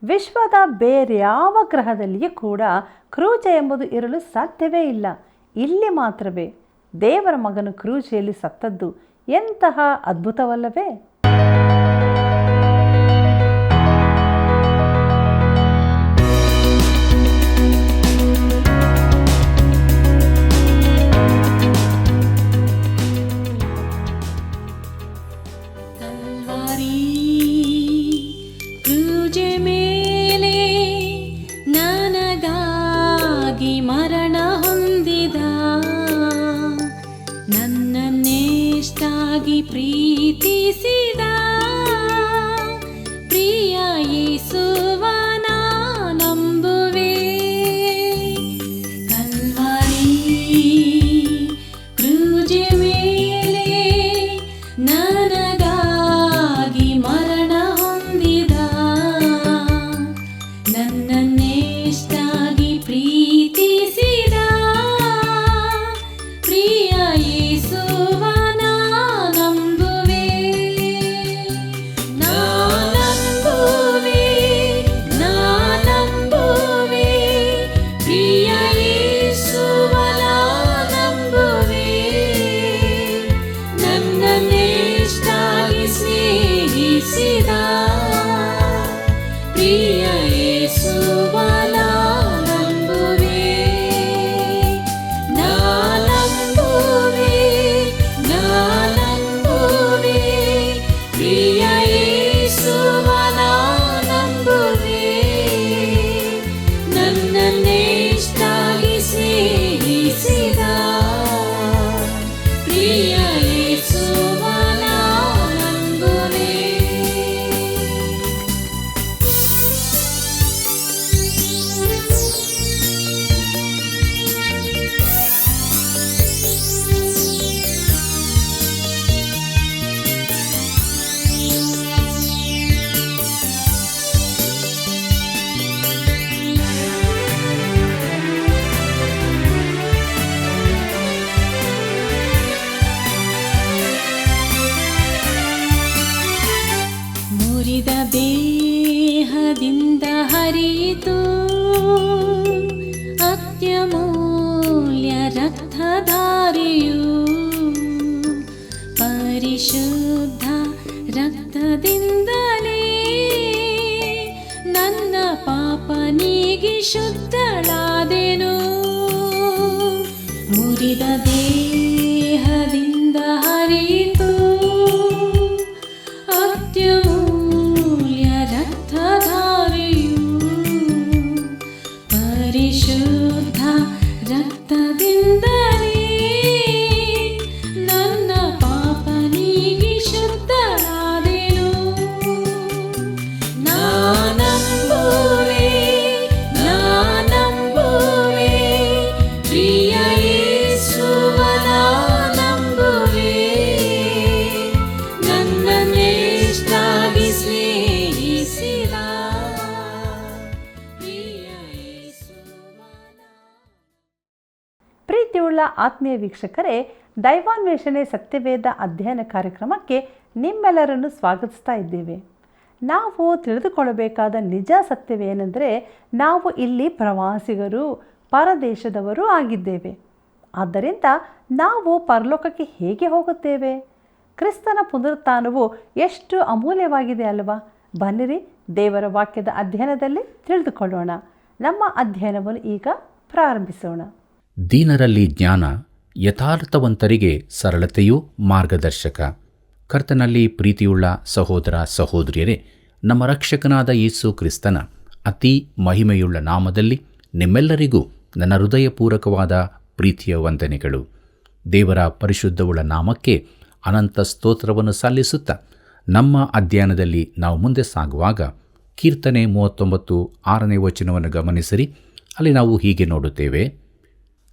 ವಿಶ್ವದ ಬೇರ್ಯಾವ ಗ್ರಹದಲ್ಲಿಯೂ ಕೂಡ ಕ್ರೂಜ ಎಂಬುದು ಇರಲು ಸಾಧ್ಯವೇ ಇಲ್ಲ. ಇಲ್ಲಿ ಮಾತ್ರವೇ ದೇವರ ಮಗನು ಕ್ರೂಜೆಯಲ್ಲಿ ಸತ್ತದ್ದು ಎಂತಹ ಅದ್ಭುತವಲ್ಲವೇ? ಪ್ರೀತಿಸಿದ ಪ್ರಿಯ ಯೇಸುವನ ನಂಬುವೆ. ಕಲ್ವಾರಿ ಕ್ರೂಜೆ ಮೇಲೆ ನನಗಾಗಿ ಮರಣ ಹೊಂದಿದ, ನನ್ನನ್ನೆಷ್ಟಾಗಿ ಪ್ರೀತಿಸಿದ ಪ್ರಿಯ ಯೇಸುವನ ದೇಹದಿಂದ ಹರಿಯಿತು ಅತ್ಯಮೂಲ್ಯ ರಕ್ತಧಾರೆಯು, ಪರಿಶುದ್ಧ ರಕ್ತದಿಂದಲೇ ನನ್ನ ಪಾಪ ನೀಗಿ ಶುದ್ಧಳಾದೆನು. ಮುರಿದ ದೇಹದಿಂದ ಹರಿಯಿತು ಪರಿಶುದ್ಧ ರಕ್ತದಿಂದಲೇ ನನ್ನ ಪಾಪ ನೀಗಿ ಶುದ್ಧಳಾದೆನು. ನಾನಂಬುವೆ ಪ್ರಿಯ ಯೇಸುವನ ನಂಬುವೆ, ನನ್ನನ್ನೆಷ್ಟಾಗಿ ಸ್ನೇಹಿಸಿದ ಪ್ರೀತಿಯುಳ್ಳ ಆತ್ಮೀಯ ವೀಕ್ಷಕರೇ, ದೈವಾನ್ವೇಷಣೆ ಸತ್ಯವೇದ ಅಧ್ಯಯನ ಕಾರ್ಯಕ್ರಮಕ್ಕೆ ನಿಮ್ಮೆಲ್ಲರನ್ನು ಸ್ವಾಗತಿಸ್ತಾ ಇದ್ದೇವೆ. ನಾವು ತಿಳಿದುಕೊಳ್ಳಬೇಕಾದ ನಿಜ ಸತ್ಯವೇನೆಂದರೆ, ನಾವು ಇಲ್ಲಿ ಪ್ರವಾಸಿಗರು, ಪರದೇಶದವರು ಆಗಿದ್ದೇವೆ. ಆದ್ದರಿಂದ ನಾವು ಪರಲೋಕಕ್ಕೆ ಹೇಗೆ ಹೋಗುತ್ತೇವೆ? ಕ್ರಿಸ್ತನ ಪುನರುತ್ಥಾನವು ಎಷ್ಟು ಅಮೂಲ್ಯವಾಗಿದೆ ಅಲ್ವಾ? ಬನ್ನಿರಿ, ದೇವರ ವಾಕ್ಯದ ಅಧ್ಯಯನದಲ್ಲಿ ತಿಳಿದುಕೊಳ್ಳೋಣ. ನಮ್ಮ ಅಧ್ಯಯನವನ್ನು ಈಗ ಪ್ರಾರಂಭಿಸೋಣ. ದೀನರಲ್ಲಿ ಜ್ಞಾನ, ಯಥಾರ್ಥವಂತರಿಗೆ ಸರಳತೆಯೂ ಮಾರ್ಗದರ್ಶಕ. ಕರ್ತನಲ್ಲಿ ಪ್ರೀತಿಯುಳ್ಳ ಸಹೋದರ ಸಹೋದರಿಯರೇ, ನಮ್ಮ ರಕ್ಷಕನಾದ ಯೇಸು ಕ್ರಿಸ್ತನ ಅತಿ ಮಹಿಮೆಯುಳ್ಳ ನಾಮದಲ್ಲಿ ನಿಮ್ಮೆಲ್ಲರಿಗೂ ನನ್ನ ಹೃದಯಪೂರ್ವಕವಾದ ಪ್ರೀತಿಯ ವಂದನೆಗಳು. ದೇವರ ಪರಿಶುದ್ಧವುಳ್ಳ ನಾಮಕ್ಕೆ ಅನಂತ ಸ್ತೋತ್ರವನ್ನು ಸಲ್ಲಿಸುತ್ತಾ ನಮ್ಮ ಅಧ್ಯಯನದಲ್ಲಿ ನಾವು ಮುಂದೆ ಸಾಗುವಾಗ ಕೀರ್ತನೆ 39 6ನೇ ವಚನವನ್ನು ಗಮನಿಸಿರಿ. ಅಲ್ಲಿ ನಾವು ಹೀಗೆ ನೋಡುತ್ತೇವೆ: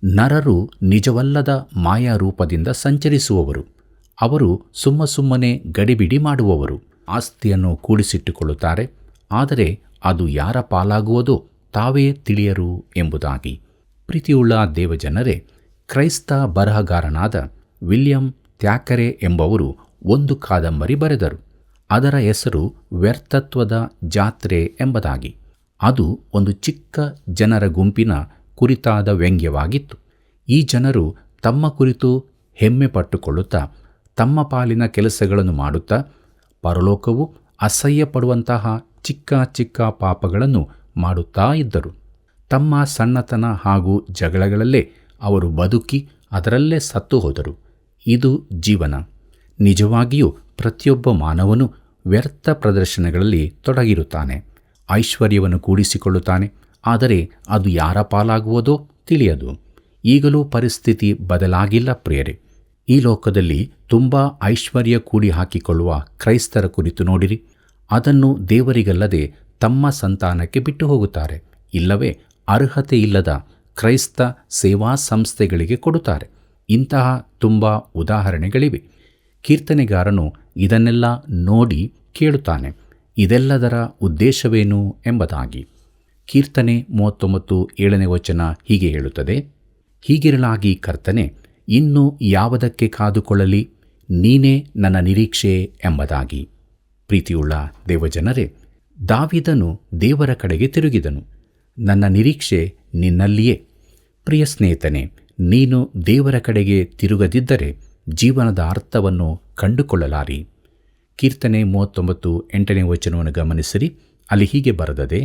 ನರರು ನಿಜವಲ್ಲದ ಮಾಯಾರೂಪದಿಂದ ಸಂಚರಿಸುವವರು, ಅವರು ಸುಮ್ಮನೆ ಗಡಿಬಿಡಿ ಮಾಡುವವರು. ಆಸ್ತಿಯನ್ನು ಕೂಡಿಸಿಟ್ಟುಕೊಳ್ಳುತ್ತಾರೆ, ಆದರೆ ಅದು ಯಾರ ಪಾಲಾಗುವುದೋ ತಾವೇ ತಿಳಿಯರು ಎಂಬುದಾಗಿ. ಪ್ರೀತಿಯುಳ್ಳ ದೇವಜನರೇ, ಕ್ರೈಸ್ತ ಬರಹಗಾರನಾದ ವಿಲಿಯಂ ಥ್ಯಾಕರೆ ಎಂಬವರು ಒಂದು ಕಾದಂಬರಿ ಬರೆದರು. ಅದರ ಹೆಸರು ವ್ಯರ್ಥತ್ವದ ಜಾತ್ರೆ ಎಂಬುದಾಗಿ. ಅದು ಒಂದು ಚಿಕ್ಕ ಜನರ ಗುಂಪಿನ ಕುರಿತಾದ ವ್ಯಂಗ್ಯವಾಗಿತ್ತು. ಈ ಜನರು ತಮ್ಮ ಕುರಿತು ಹೆಮ್ಮೆ ಪಟ್ಟುಕೊಳ್ಳುತ್ತಾ ತಮ್ಮ ಪಾಲಿನ ಕೆಲಸಗಳನ್ನು ಮಾಡುತ್ತಾ ಪರಲೋಕವು ಅಸಹ್ಯಪಡುವಂತಹ ಚಿಕ್ಕ ಚಿಕ್ಕ ಪಾಪಗಳನ್ನು ಮಾಡುತ್ತಾ ಇದ್ದರು. ತಮ್ಮ ಸಣ್ಣತನ ಹಾಗೂ ಜಗಳಗಳಲ್ಲೇ ಅವರು ಬದುಕಿ ಅದರಲ್ಲೇ ಸತ್ತು ಹೋದರು. ಇದು ಜೀವನ. ನಿಜವಾಗಿಯೂ ಪ್ರತಿಯೊಬ್ಬ ಮಾನವನು ವ್ಯರ್ಥ ಪ್ರದರ್ಶನಗಳಲ್ಲಿ ತೊಡಗಿರುತ್ತಾನೆ. ಐಶ್ವರ್ಯವನ್ನು ಕೂಡಿಸಿಕೊಳ್ಳುತ್ತಾನೆ, ಆದರೆ ಅದು ಯಾರ ಪಾಲಾಗುವುದೋ ತಿಳಿಯದು. ಈಗಲೂ ಪರಿಸ್ಥಿತಿ ಬದಲಾಗಿಲ್ಲ ಪ್ರಿಯರೇ. ಈ ಲೋಕದಲ್ಲಿ ತುಂಬ ಐಶ್ವರ್ಯ ಕೂಡಿ ಹಾಕಿಕೊಳ್ಳುವ ಕ್ರೈಸ್ತರ ಕುರಿತು ನೋಡಿರಿ. ಅದನ್ನು ದೇವರಿಗಲ್ಲದೆ ತಮ್ಮ ಸಂತಾನಕ್ಕೆ ಬಿಟ್ಟು ಹೋಗುತ್ತಾರೆ, ಇಲ್ಲವೇ ಅರ್ಹತೆ ಇಲ್ಲದ ಕ್ರೈಸ್ತ ಸೇವಾ ಸಂಸ್ಥೆಗಳಿಗೆ ಕೊಡುತ್ತಾರೆ. ಇಂತಹ ತುಂಬ ಉದಾಹರಣೆಗಳಿವೆ. ಕೀರ್ತನೆಗಾರನು ಇದನ್ನೆಲ್ಲ ನೋಡಿ ಕೇಳುತ್ತಾನೆ, ಇದೆಲ್ಲದರ ಉದ್ದೇಶವೇನು ಎಂಬುದಾಗಿ. ಕೀರ್ತನೆ 39:7 ಹೀಗೆ ಹೇಳುತ್ತದೆ: ಹೀಗಿರಲಾಗಿ ಕರ್ತನೆ, ಇನ್ನು ಯಾವುದಕ್ಕೆ ಕಾದುಕೊಳ್ಳಲಿ, ನೀನೇ ನನ್ನ ನಿರೀಕ್ಷೆ ಎಂಬುದಾಗಿ. ಪ್ರೀತಿಯುಳ್ಳ ದೇವಜನರೇ, ದಾವೀದನು ದೇವರ ಕಡೆಗೆ ತಿರುಗಿದನು. ನನ್ನ ನಿರೀಕ್ಷೆ ನಿನ್ನಲ್ಲಿಯೇ. ಪ್ರಿಯ ಸ್ನೇಹಿತನೇ, ನೀನು ದೇವರ ಕಡೆಗೆ ತಿರುಗದಿದ್ದರೆ ಜೀವನದ ಅರ್ಥವನ್ನು ಕಂಡುಕೊಳ್ಳಲಾರಿ. ಕೀರ್ತನೆ 39:8 ಗಮನಿಸಿರಿ. ಅಲ್ಲಿ ಹೀಗೆ ಬರೆದದೆ: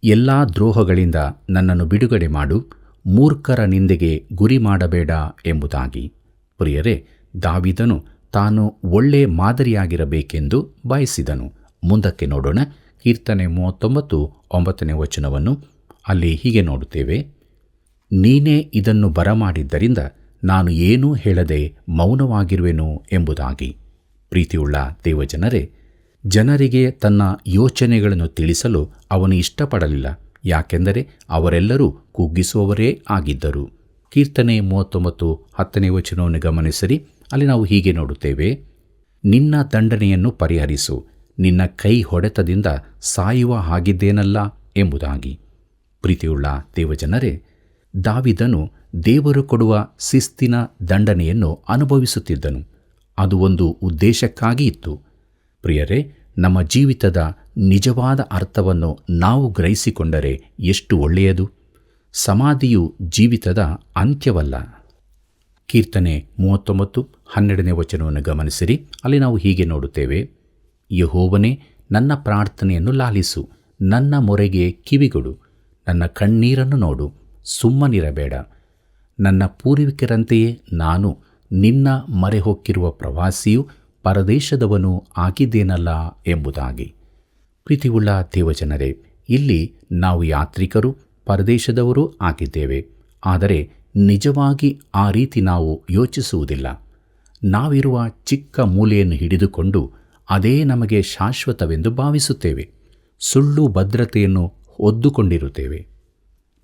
ಎಲ್ಲ ದ್ರೋಹಗಳಿಂದ ನನ್ನನ್ನು ಬಿಡುಗಡೆ ಮಾಡು, ಮೂರ್ಖರ ನಿಂದೆಗೆ ಗುರಿ ಮಾಡಬೇಡ ಎಂಬುದಾಗಿ. ಪ್ರಿಯರೇ, ದಾವೀದನು ತಾನು ಒಳ್ಳೆ ಮಾದರಿಯಾಗಿರಬೇಕೆಂದು ಬಯಸಿದನು. ಮುಂದಕ್ಕೆ ನೋಡೋಣ. ಕೀರ್ತನೆ 39:9 ಅಲ್ಲಿ ಹೀಗೆ ನೋಡುತ್ತೇವೆ: ನೀನೇ ಇದನ್ನು ಬರಮಾಡಿದ್ದರಿಂದ ನಾನು ಏನೂ ಹೇಳದೆ ಮೌನವಾಗಿರುವೆನು ಎಂಬುದಾಗಿ. ಪ್ರೀತಿಯುಳ್ಳ ದೇವಜನರೇ, ಜನರಿಗೆ ತನ್ನ ಯೋಚನೆಗಳನ್ನು ತಿಳಿಸಲು ಅವನು ಇಷ್ಟಪಡಲಿಲ್ಲ, ಯಾಕೆಂದರೆ ಅವರೆಲ್ಲರೂ ಕುಗ್ಗಿಸುವವರೇ ಆಗಿದ್ದರು. ಕೀರ್ತನೆ 39:10 ಗಮನಿಸಿರಿ. ಅಲ್ಲಿ ನಾವು ಹೀಗೆ ನೋಡುತ್ತೇವೆ: ನಿನ್ನ ದಂಡನೆಯನ್ನು ಪರಿಹರಿಸು, ನಿನ್ನ ಕೈ ಹೊಡೆತದಿಂದ ಸಾಯುವ ಹಾಗಿದ್ದೇನಲ್ಲ ಎಂಬುದಾಗಿ. ಪ್ರೀತಿಯುಳ್ಳ ದೇವಜನರೇ, ದಾವೀದನು ದೇವರು ಕೊಡುವ ಶಿಸ್ತಿನ ದಂಡನೆಯನ್ನು ಅನುಭವಿಸುತ್ತಿದ್ದನು. ಅದು ಒಂದು ಉದ್ದೇಶಕ್ಕಾಗಿ ಇತ್ತು. ಪ್ರಿಯರೇ, ನಮ್ಮ ಜೀವಿತದ ನಿಜವಾದ ಅರ್ಥವನ್ನು ನಾವು ಗ್ರಹಿಸಿಕೊಂಡರೆ ಎಷ್ಟು ಒಳ್ಳೆಯದು. ಸಮಾಧಿಯು ಜೀವಿತದ ಅಂತ್ಯವಲ್ಲ. ಕೀರ್ತನೆ 39:12 ಗಮನಿಸಿರಿ. ಅಲ್ಲಿ ನಾವು ಹೀಗೆ ನೋಡುತ್ತೇವೆ: ಯೆಹೋವನೇ, ನನ್ನ ಪ್ರಾರ್ಥನೆಯನ್ನು ಲಾಲಿಸು, ನನ್ನ ಮೊರೆಗೆ ಕಿವಿಗೊಡು, ನನ್ನ ಕಣ್ಣೀರನ್ನು ನೋಡು, ಸುಮ್ಮನಿರಬೇಡ. ನನ್ನ ಪೂರ್ವಿಕರಂತೆಯೇ ನಾನು ನಿನ್ನ ಮರೆಹೊಕ್ಕಿರುವ ಪ್ರವಾಸಿಯು ಪರದೇಶದವನು ಆಗಿದ್ದೇನಲ್ಲ ಎಂಬುದಾಗಿ. ಪ್ರೀತಿಯುಳ್ಳ ದೇವಜನರೇ, ಇಲ್ಲಿ ನಾವು ಯಾತ್ರಿಕರು, ಪರದೇಶದವರೂ ಆಗಿದ್ದೇವೆ. ಆದರೆ ನಿಜವಾಗಿ ಆ ರೀತಿ ನಾವು ಯೋಚಿಸುವುದಿಲ್ಲ. ನಾವಿರುವ ಚಿಕ್ಕ ಮೂಲೆಯನ್ನು ಹಿಡಿದುಕೊಂಡು ಅದೇ ನಮಗೆ ಶಾಶ್ವತವೆಂದು ಭಾವಿಸುತ್ತೇವೆ. ಸುಳ್ಳು ಭದ್ರತೆಯನ್ನು ಹೊದ್ದುಕೊಂಡಿರುತ್ತೇವೆ.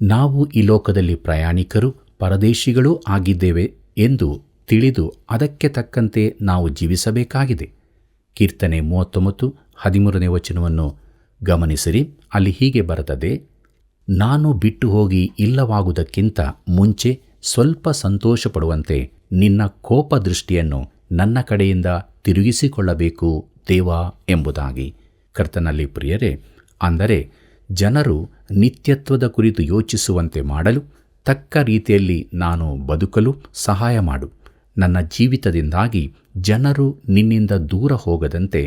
ನಾವು ಈ ಲೋಕದಲ್ಲಿ ಪ್ರಯಾಣಿಕರು, ಪರದೇಶಿಗಳೂ ಆಗಿದ್ದೇವೆ ಎಂದು ತಿಳಿದು ಅದಕ್ಕೆ ತಕ್ಕಂತೆ ನಾವು ಜೀವಿಸಬೇಕಾಗಿದೆ. ಕೀರ್ತನೆ 39:13 ಗಮನಿಸಿರಿ. ಅಲ್ಲಿ ಹೀಗೆ ಬರೆದದೆ: ನಾನು ಬಿಟ್ಟು ಹೋಗಿ ಇಲ್ಲವಾಗುವುದಕ್ಕಿಂತ ಮುಂಚೆ ಸ್ವಲ್ಪ ಸಂತೋಷಪಡುವಂತೆ ನಿನ್ನ ಕೋಪ ದೃಷ್ಟಿಯನ್ನು ನನ್ನ ಕಡೆಯಿಂದ ತಿರುಗಿಸಿಕೊಳ್ಳಬೇಕು ದೇವಾ ಎಂಬುದಾಗಿ. ಕರ್ತನಲ್ಲಿ ಪ್ರಿಯರೇ, ಅಂದರೆ ಜನರು ನಿತ್ಯತ್ವದ ಕುರಿತು ಯೋಚಿಸುವಂತೆ ಮಾಡಲು, ತಕ್ಕ ರೀತಿಯಲ್ಲಿ ನಾನು ಬದುಕಲು ಸಹಾಯ ಮಾಡು. ನನ್ನ ಜೀವಿತದಿಂದಾಗಿ ಜನರು ನಿನ್ನಿಂದ ದೂರ ಹೋಗದಂತೆ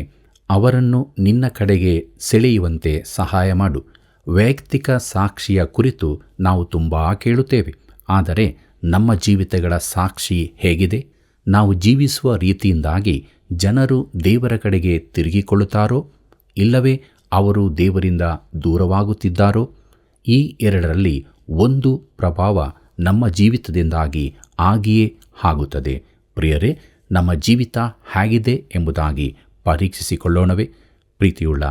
ಅವರನ್ನು ನಿನ್ನ ಕಡೆಗೆ ಸೆಳೆಯುವಂತೆ ಸಹಾಯ ಮಾಡು. ವೈಯಕ್ತಿಕ ಸಾಕ್ಷಿಯ ಕುರಿತು ನಾವು ತುಂಬ ಕೇಳುತ್ತೇವೆ, ಆದರೆ ನಮ್ಮ ಜೀವಿತಗಳ ಸಾಕ್ಷಿ ಹೇಗಿದೆ? ನಾವು ಜೀವಿಸುವ ರೀತಿಯಿಂದಾಗಿ ಜನರು ದೇವರ ಕಡೆಗೆ ತಿರುಗಿಕೊಳ್ಳುತ್ತಾರೋ, ಇಲ್ಲವೇ ಅವರು ದೇವರಿಂದ ದೂರವಾಗುತ್ತಿದ್ದಾರೋ? ಈ ಎರಡರಲ್ಲಿ ಒಂದು ಪ್ರಭಾವ ನಮ್ಮ ಜೀವಿತದಿಂದಾಗಿ ಆಗಿಯೇ ಆಗುತ್ತದೆ. ಪ್ರಿಯರೇ, ನಮ್ಮ ಜೀವಿತ ಹೇಗಿದೆ ಎಂಬುದಾಗಿ ಪರೀಕ್ಷಿಸಿಕೊಳ್ಳೋಣವೇ? ಪ್ರೀತಿಯುಳ್ಳ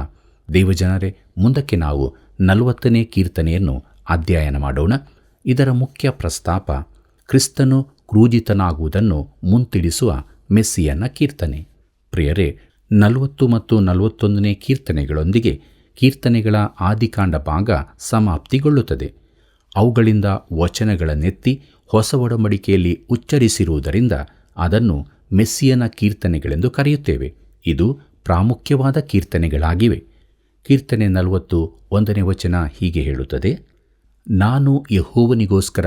ದೇವಜನರೇ, ಮುಂದಕ್ಕೆ ನಾವು 40ನೇ ಕೀರ್ತನೆಯನ್ನು ಅಧ್ಯಯನ ಮಾಡೋಣ. ಇದರ ಮುಖ್ಯ ಪ್ರಸ್ತಾಪ ಕ್ರಿಸ್ತನು ಕ್ರೂಜಿತನಾಗುವುದನ್ನು ಮುಂತಿಳಿಸುವ ಮೆಸ್ಸಿಯನ ಕೀರ್ತನೆ. ಪ್ರಿಯರೇ, 40 ಮತ್ತು 41ನೇ ಕೀರ್ತನೆಗಳೊಂದಿಗೆ ಕೀರ್ತನೆಗಳ ಆದಿಕಾಂಡ ಭಾಗ ಸಮಾಪ್ತಿಗೊಳ್ಳುತ್ತದೆ. ಅವುಗಳಿಂದ ವಚನಗಳನ್ನೆತ್ತಿ ಹೊಸ ಒಡಂಬಡಿಕೆಯಲ್ಲಿ ಉಚ್ಚರಿಸಿರುವುದರಿಂದ ಅದನ್ನು ಮೆಸ್ಸಿಯನ ಕೀರ್ತನೆಗಳೆಂದು ಕರೆಯುತ್ತೇವೆ. ಇದು ಪ್ರಾಮುಖ್ಯವಾದ ಕೀರ್ತನೆಗಳಾಗಿವೆ. ಕೀರ್ತನೆ 41ನೇ ವಚನ ಹೀಗೆ ಹೇಳುತ್ತದೆ, ನಾನು ಯೆಹೋವನಿಗೋಸ್ಕರ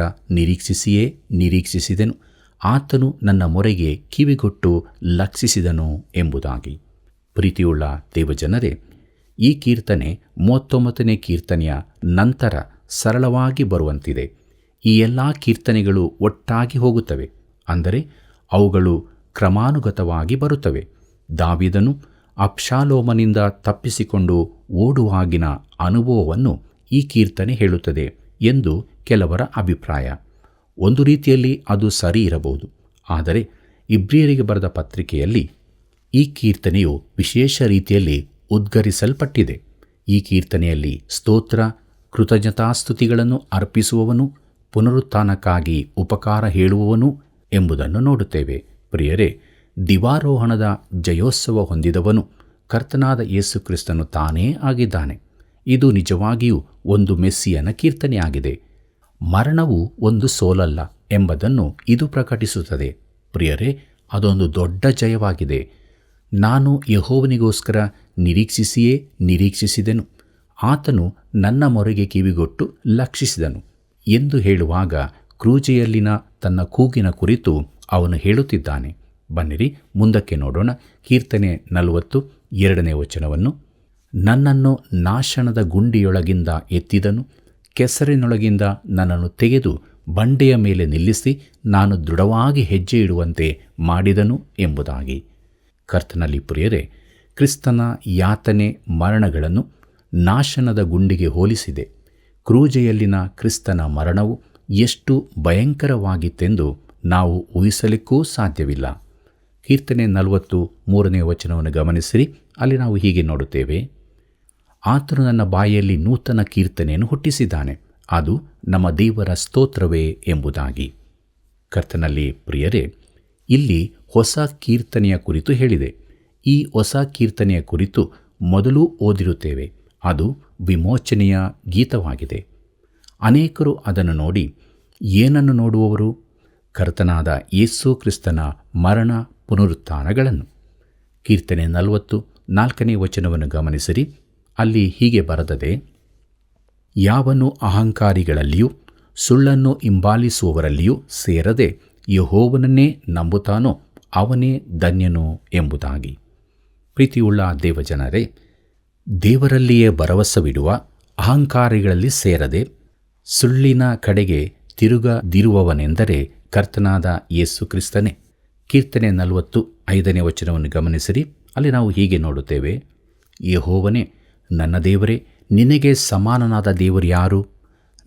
ನಿರೀಕ್ಷಿಸಿದೆನು, ಆತನು ನನ್ನ ಮೊರೆಗೆ ಕಿವಿಗೊಟ್ಟು ಲಕ್ಷಿಸಿದನು ಎಂಬುದಾಗಿ. ಪ್ರೀತಿಯುಳ್ಳ ದೇವಜನರೇ, ಈ ಕೀರ್ತನೆ 39ನೇ ಕೀರ್ತನೆಯ ನಂತರ ಸರಳವಾಗಿ ಬರುವಂತಿದೆ. ಈ ಎಲ್ಲ ಕೀರ್ತನೆಗಳು ಒಟ್ಟಾಗಿ ಹೋಗುತ್ತವೆ, ಅಂದರೆ ಅವುಗಳು ಕ್ರಮಾನುಗತವಾಗಿ ಬರುತ್ತವೆ. ದಾವೀದನು ಅಬ್ಷಾಲೋಮನಿಂದ ತಪ್ಪಿಸಿಕೊಂಡು ಓಡುವಾಗಿನ ಅನುಭವವನ್ನು ಈ ಕೀರ್ತನೆ ಹೇಳುತ್ತದೆ ಎಂದು ಕೆಲವರ ಅಭಿಪ್ರಾಯ. ಒಂದು ರೀತಿಯಲ್ಲಿ ಅದು ಸರಿ ಇರಬಹುದು, ಆದರೆ ಇಬ್ರಿಯರಿಗೆ ಬರೆದ ಪತ್ರಿಕೆಯಲ್ಲಿ ಈ ಕೀರ್ತನೆಯು ವಿಶೇಷ ರೀತಿಯಲ್ಲಿ ಉದ್ಗರಿಸಲ್ಪಟ್ಟಿದೆ. ಈ ಕೀರ್ತನೆಯಲ್ಲಿ ಸ್ತೋತ್ರ, ಕೃತಜ್ಞತಾಸ್ತುತಿಗಳನ್ನು ಅರ್ಪಿಸುವವನು, ಪುನರುತ್ಥಾನಕ್ಕಾಗಿ ಉಪಕಾರ ಹೇಳುವವನು ಎಂಬುದನ್ನು ನೋಡುತ್ತೇವೆ. ಪ್ರಿಯರೇ, ದಿವಾರೋಹಣದ ಜಯೋತ್ಸವ ಹೊಂದಿದವನು ಕರ್ತನಾದ ಯೇಸು ಕ್ರಿಸ್ತನು ತಾನೇ ಆಗಿದ್ದಾನೆ. ಇದು ನಿಜವಾಗಿಯೂ ಒಂದು ಮೆಸ್ಸಿಯನ ಕೀರ್ತನೆಯಾಗಿದೆ. ಮರಣವು ಒಂದು ಸೋಲಲ್ಲ ಎಂಬುದನ್ನು ಇದು ಪ್ರಕಟಿಸುತ್ತದೆ. ಪ್ರಿಯರೇ, ಅದೊಂದು ದೊಡ್ಡ ಜಯವಾಗಿದೆ. ನಾನು ಯೆಹೋವನಿಗೋಸ್ಕರ ನಿರೀಕ್ಷಿಸಿದೆನು, ಆತನು ನನ್ನ ಮೊರೆಗೆ ಕಿವಿಗೊಟ್ಟು ಲಕ್ಷಿಸಿದನು ಎಂದು ಹೇಳುವಾಗ ಕ್ರೂಜೆಯಲ್ಲಿನ ತನ್ನ ಕೂಗಿನ ಕುರಿತು ಅವನು ಹೇಳುತ್ತಿದ್ದಾನೆ. ಬನ್ನಿರಿ ಮುಂದಕ್ಕೆ ನೋಡೋಣ. ಕೀರ್ತನೆ 42ನೇ ವಚನವನ್ನು, ನನ್ನನ್ನು ನಾಶನದ ಗುಂಡಿಯೊಳಗಿಂದ ಎತ್ತಿದನು, ಕೆಸರಿನೊಳಗಿಂದ ನನ್ನನ್ನು ತೆಗೆದು ಬಂಡೆಯ ಮೇಲೆ ನಿಲ್ಲಿಸಿ ನಾನು ದೃಢವಾಗಿ ಹೆಜ್ಜೆ ಇಡುವಂತೆ ಮಾಡಿದನು ಎಂಬುದಾಗಿ. ಕರ್ತನಲ್ಲಿ ಪ್ರಿಯರೇ, ಕ್ರಿಸ್ತನ ಯಾತನೆ ಮರಣಗಳನ್ನು ನಾಶನದ ಗುಂಡಿಗೆ ಹೋಲಿಸಿದೆ. ಕ್ರೂಜೆಯಲ್ಲಿನ ಕ್ರಿಸ್ತನ ಮರಣವು ಎಷ್ಟು ಭಯಂಕರವಾಗಿತ್ತೆಂದು ನಾವು ಊಹಿಸಲಿಕ್ಕೂ ಸಾಧ್ಯವಿಲ್ಲ. ಕೀರ್ತನೆ 43ನೇ ವಚನವನ್ನು ಗಮನಿಸಿರಿ. ಅಲ್ಲಿ ನಾವು ಹೀಗೆ ನೋಡುತ್ತೇವೆ, ಆತನು ನನ್ನ ಬಾಯಲ್ಲಿ ನೂತನ ಕೀರ್ತನೆಯನ್ನು ಹುಟ್ಟಿಸಿದ್ದಾನೆ, ಅದು ನಮ್ಮ ದೇವರ ಸ್ತೋತ್ರವೇ ಎಂಬುದಾಗಿ. ಕರ್ತನಲ್ಲಿ ಪ್ರಿಯರೇ, ಇಲ್ಲಿ ಹೊಸ ಕೀರ್ತನೆಯ ಕುರಿತು ಹೇಳಿದೆ. ಈ ಹೊಸ ಕೀರ್ತನೆಯ ಕುರಿತು ಮೊದಲು ಓದಿರುತ್ತೇವೆ. ಅದು ವಿಮೋಚನೆಯ ಗೀತವಾಗಿದೆ. ಅನೇಕರು ಅದನ್ನು ನೋಡಿ ಏನನ್ನು ನೋಡುವವರು? ಕರ್ತನಾದ ಯೇಸು ಕ್ರಿಸ್ತನ ಮರಣ ಪುನರುತ್ಥಾನಗಳನ್ನು. ಕೀರ್ತನೆ 44ನೇ ವಚನವನ್ನು ಗಮನಿಸಿರಿ. ಅಲ್ಲಿ ಹೀಗೆ ಬರೆದದೆ, ಯಾವನು ಅಹಂಕಾರಿಗಳಲ್ಲಿಯೂ ಸುಳ್ಳನ್ನು ಹಿಂಬಾಲಿಸುವವರಲ್ಲಿಯೂ ಸೇರದೆ ಯೆಹೋವನನ್ನೇ ನಂಬುತ್ತಾನೋ ಅವನೇ ಧನ್ಯನು ಎಂಬುದಾಗಿ. ಪ್ರೀತಿಯುಳ್ಳ ದೇವಜನರೇ, ದೇವರಲ್ಲಿಯೇ ಭರವಸವಿಡುವ ಅಹಂಕಾರಿಗಳಲ್ಲಿ ಸೇರದೆ ಸುಳ್ಳಿನ ಕಡೆಗೆ ತಿರುಗದಿರುವವನೆಂದರೆ ಕರ್ತನಾದ ಯೇಸು ಕ್ರಿಸ್ತನೇ. ಕೀರ್ತನೆ 45ನೇ ವಚನವನ್ನು ಗಮನಿಸಿರಿ. ಅಲ್ಲಿ ನಾವು ಹೀಗೆ ನೋಡುತ್ತೇವೆ, ಯೆಹೋವನೇ ನನ್ನ ದೇವರೇ, ನಿನಗೆ ಸಮಾನನಾದ ದೇವರು ಯಾರು?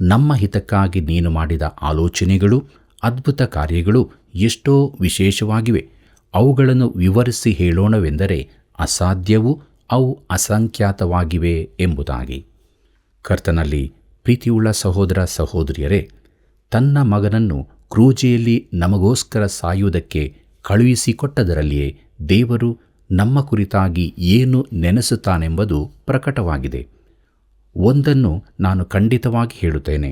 ನಮ್ಮ ಹಿತಕ್ಕಾಗಿ ನೀನು ಮಾಡಿದ ಆಲೋಚನೆಗಳು, ಅದ್ಭುತ ಕಾರ್ಯಗಳು ಎಷ್ಟೋ ವಿಶೇಷವಾಗಿವೆ. ಅವುಗಳನ್ನು ವಿವರಿಸಿ ಹೇಳೋಣವೆಂದರೆ ಅಸಾಧ್ಯವೂ ಅವು ಅಸಂಖ್ಯಾತವಾಗಿವೆ ಎಂಬುದಾಗಿ. ಕರ್ತನಲ್ಲಿ ಪ್ರೀತಿಯುಳ್ಳ ಸಹೋದರ ಸಹೋದರಿಯರೇ, ತನ್ನ ಮಗನನ್ನು ಕ್ರೂಜೆಯಲ್ಲಿ ನಮಗೋಸ್ಕರ ಸಾಯುವುದಕ್ಕೆ ಕಳುಹಿಸಿಕೊಟ್ಟದರಲ್ಲಿಯೇ ದೇವರು ನಮ್ಮ ಕುರಿತಾಗಿ ಏನು ನೆನೆಸುತ್ತಾನೆಂಬುದು ಪ್ರಕಟವಾಗಿದೆ. ಒಂದನ್ನು ನಾನು ಖಂಡಿತವಾಗಿ ಹೇಳುತ್ತೇನೆ,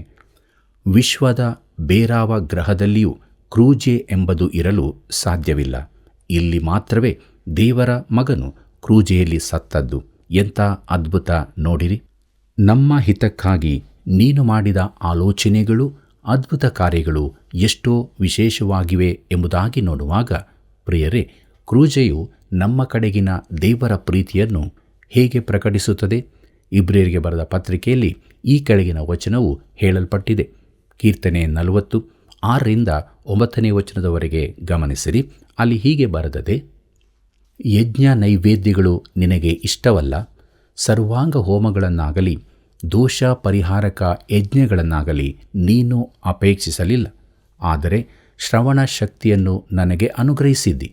ವಿಶ್ವದ ಬೇರಾವ ಗ್ರಹದಲ್ಲಿಯೂ ಕ್ರೂಜೆ ಎಂಬುದು ಇರಲು ಸಾಧ್ಯವಿಲ್ಲ. ಇಲ್ಲಿ ಮಾತ್ರವೇ ದೇವರ ಮಗನು ಕ್ರೂಜೆಯಲ್ಲಿ ಸತ್ತದ್ದು. ಎಂಥ ಅದ್ಭುತ ನೋಡಿರಿ! ನಮ್ಮ ಹಿತಕ್ಕಾಗಿ ನೀನು ಮಾಡಿದ ಆಲೋಚನೆಗಳು, ಅದ್ಭುತ ಕಾರ್ಯಗಳು ಎಷ್ಟೋ ವಿಶೇಷವಾಗಿವೆ ಎಂಬುದಾಗಿ ನೋಡುವಾಗ, ಪ್ರಿಯರೇ, ಕ್ರೂಜೆಯು ನಮ್ಮ ಕಡೆಗಿನ ದೇವರ ಪ್ರೀತಿಯನ್ನು ಹೇಗೆ ಪ್ರಕಟಿಸುತ್ತದೆ? ಇಬ್ರಿಯರಿಗೆ ಬರೆದ ಪತ್ರಿಕೆಯಲ್ಲಿ ಈ ಕೆಳಗಿನ ವಚನವು ಹೇಳಲ್ಪಟ್ಟಿದೆ. ಕೀರ್ತನೆ 46ರಿಂದ 9ನೇ ವಚನದವರೆಗೆ ಗಮನಿಸಿರಿ. ಅಲ್ಲಿ ಹೀಗೆ ಬರೆದದೆ, ಯಜ್ಞ ನೈವೇದ್ಯಗಳು ನಿನಗೆ ಇಷ್ಟವಲ್ಲ, ಸರ್ವಾಂಗ ಹೋಮಗಳನ್ನಾಗಲಿ ದೋಷ ಪರಿಹಾರಕ ಯಜ್ಞಗಳನ್ನಾಗಲಿ ನೀನು ಅಪೇಕ್ಷಿಸಲಿಲ್ಲ. ಆದರೆ ಶ್ರವಣ ಶಕ್ತಿಯನ್ನು ನನಗೆ ಅನುಗ್ರಹಿಸಿದ್ದಿ.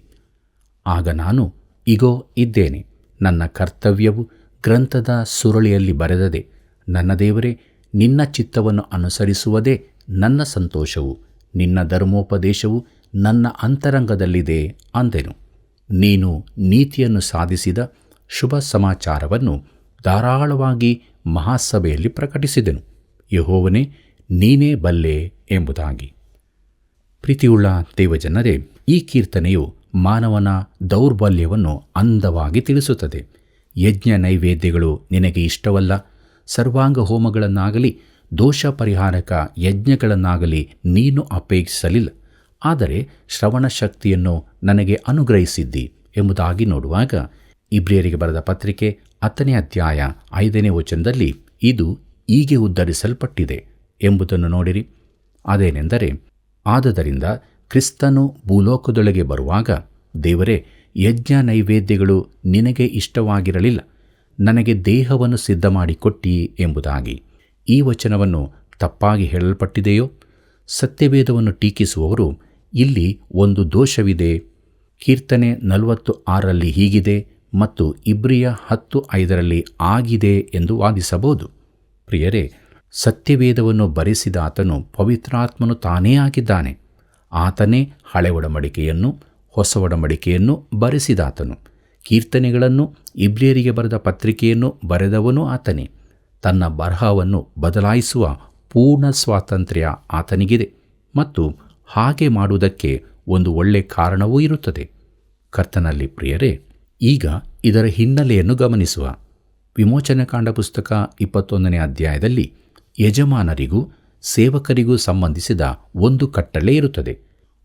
ಆಗ ನಾನು ಇಗೋ ಇದ್ದೇನೆ, ನನ್ನ ಕರ್ತವ್ಯವು ಗ್ರಂಥದ ಸುರುಳಿಯಲ್ಲಿ ಬರೆದದೆ. ನನ್ನ ದೇವರೇ, ನಿನ್ನ ಚಿತ್ತವನ್ನು ಅನುಸರಿಸುವುದೇ ನನ್ನ ಸಂತೋಷವು, ನಿನ್ನ ಧರ್ಮೋಪದೇಶವು ನನ್ನ ಅಂತರಂಗದಲ್ಲಿದೆ ಅಂದೆನು. ನೀನು ನೀತಿಯನ್ನು ಸಾಧಿಸಿದ ಶುಭ ಸಮಾಚಾರವನ್ನು ಧಾರಾಳವಾಗಿ ಮಹಾಸಭೆಯಲ್ಲಿ ಪ್ರಕಟಿಸಿದೆನು. ಯೆಹೋವನೇ, ನೀನೇ ಬಲ್ಲೆ ಎಂಬುದಾಗಿ. ಪ್ರೀತಿಯುಳ್ಳ ದೇವಜನರೇ, ಈ ಕೀರ್ತನೆಯು ಮಾನವನ ದೌರ್ಬಲ್ಯವನ್ನು ಅಂದವಾಗಿ ತಿಳಿಸುತ್ತದೆ. ಯಜ್ಞ ನೈವೇದ್ಯಗಳು ನಿನಗೆ ಇಷ್ಟವಲ್ಲ. ಸರ್ವಾಂಗ ಹೋಮಗಳನ್ನಾಗಲಿ ದೋಷ ಪರಿಹಾರಕ ಯಜ್ಞಗಳನ್ನಾಗಲಿ ನೀನು ಅಪೇಕ್ಷಿಸಲಿಲ್ಲ, ಆದರೆ ಶ್ರವಣ ಶಕ್ತಿಯನ್ನು ನನಗೆ ಅನುಗ್ರಹಿಸಿದ್ದಿ ಎಂಬುದಾಗಿ ನೋಡುವಾಗ ಇಬ್ರಿಯರಿಗೆ ಬರೆದ ಪತ್ರಿಕೆ 10ನೇ ಅಧ್ಯಾಯ 5ನೇ ವಚನದಲ್ಲಿ ಇದು ಹೀಗೆ ಉದ್ಧರಿಸಲ್ಪಟ್ಟಿದೆ ಎಂಬುದನ್ನು ನೋಡಿರಿ. ಅದೇನೆಂದರೆ, ಆದದರಿಂದ ಕ್ರಿಸ್ತನು ಭೂಲೋಕದೊಳಗೆ ಬರುವಾಗ ದೇವರೇ, ಯಜ್ಞ ನೈವೇದ್ಯಗಳು ನಿನಗೆ ಇಷ್ಟವಾಗಿರಲಿಲ್ಲ, ನನಗೆ ದೇಹವನ್ನು ಸಿದ್ಧ ಮಾಡಿಕೊಟ್ಟಿ ಎಂಬುದಾಗಿ. ಈ ವಚನವನ್ನು ತಪ್ಪಾಗಿ ಹೇಳಲ್ಪಟ್ಟಿದೆಯೋ? ಸತ್ಯವೇದವನ್ನು ಟೀಕಿಸುವವರು ಇಲ್ಲಿ ಒಂದು ದೋಷವಿದೆ, ಕೀರ್ತನೆ 46ರಲ್ಲಿ ಹೀಗಿದೆ ಮತ್ತು ಇಬ್ರಿಯ 10:5ರಲ್ಲಿ ಆಗಿದೆ ಎಂದು ವಾದಿಸಬಹುದು. ಪ್ರಿಯರೇ, ಸತ್ಯವೇದವನ್ನು ಬರೆಸಿದ ಆತನು ಪವಿತ್ರಾತ್ಮನು ತಾನೇ ಆಗಿದ್ದಾನೆ. ಆತನೇ ಹಳೆ ಒಡಂಬಡಿಕೆಯನ್ನು ಹೊಸ ಒಡಂಬಡಿಕೆಯನ್ನು ಬರೆಸಿದಾತನು. ಕೀರ್ತನೆಗಳನ್ನು ಇಬ್ರಿಯರಿಗೆ ಬರೆದ ಪತ್ರಿಕೆಯನ್ನು ಬರೆದವನು ಆತನೇ. ತನ್ನ ಬರಹವನ್ನು ಬದಲಾಯಿಸುವ ಪೂರ್ಣ ಸ್ವಾತಂತ್ರ್ಯ ಆತನಿಗಿದೆ ಮತ್ತು ಹಾಗೆ ಮಾಡುವುದಕ್ಕೆ ಒಂದು ಒಳ್ಳೆಯ ಕಾರಣವೂ ಇರುತ್ತದೆ. ಕರ್ತನಲ್ಲಿ ಪ್ರಿಯರೇ, ಈಗ ಇದರ ಹಿನ್ನೆಲೆಯನ್ನು ಗಮನಿಸುವ. ವಿಮೋಚನಕಾಂಡ ಪುಸ್ತಕ 21ನೇ ಅಧ್ಯಾಯದಲ್ಲಿ ಯಜಮಾನರಿಗೂ ಸೇವಕರಿಗೂ ಸಂಬಂಧಿಸಿದ ಒಂದು ಕಟ್ಟಳೆ ಇರುತ್ತದೆ.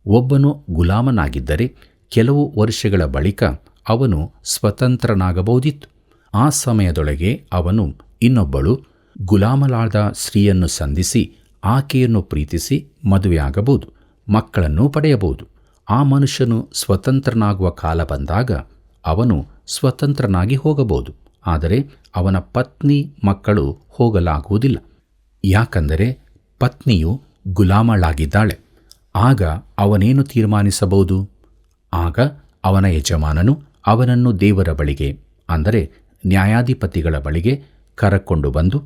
ಒಬ್ಬನು ಗುಲಾಮನಾಗಿದ್ದರೆ ಕೆಲವು ವರ್ಷಗಳ ಬಳಿಕ ಅವನು ಸ್ವತಂತ್ರನಾಗಬಹುದಿತ್ತು. ಆ ಸಮಯದೊಳಗೆ ಅವನು ಇನ್ನೊಬ್ಬಳು ಗುಲಾಮಳಾದ ಸ್ತ್ರೀಯನ್ನು ಸಂಧಿಸಿ ಆಕೆಯನ್ನು ಪ್ರೀತಿಸಿ ಮದುವೆಯಾಗಬಹುದು, ಮಕ್ಕಳನ್ನು ಪಡೆಯಬಹುದು. ಆ ಮನುಷ್ಯನು ಸ್ವತಂತ್ರನಾಗುವ ಕಾಲ ಬಂದಾಗ ಅವನು ಸ್ವತಂತ್ರನಾಗಿ ಹೋಗಬಹುದು, ಆದರೆ ಅವನ ಪತ್ನಿ ಮಕ್ಕಳು ಹೋಗಲಾಗುವುದಿಲ್ಲ. ಯಾಕಂದರೆ ಪತ್ನಿಯು ಗುಲಾಮಳಾಗಿದ್ದಾಳೆ. ಆಗ ಅವನೇನು ತೀರ್ಮಾನಿಸಬಹುದು? ಆಗ ಅವನ ಯಜಮಾನನು ಅವನನ್ನು ದೇವರ ಬಳಿಗೆ, ಅಂದರೆ ನ್ಯಾಯಾಧಿಪತಿಗಳ ಬಳಿಗೆ ಕರಕೊಂಡು ಬಂದು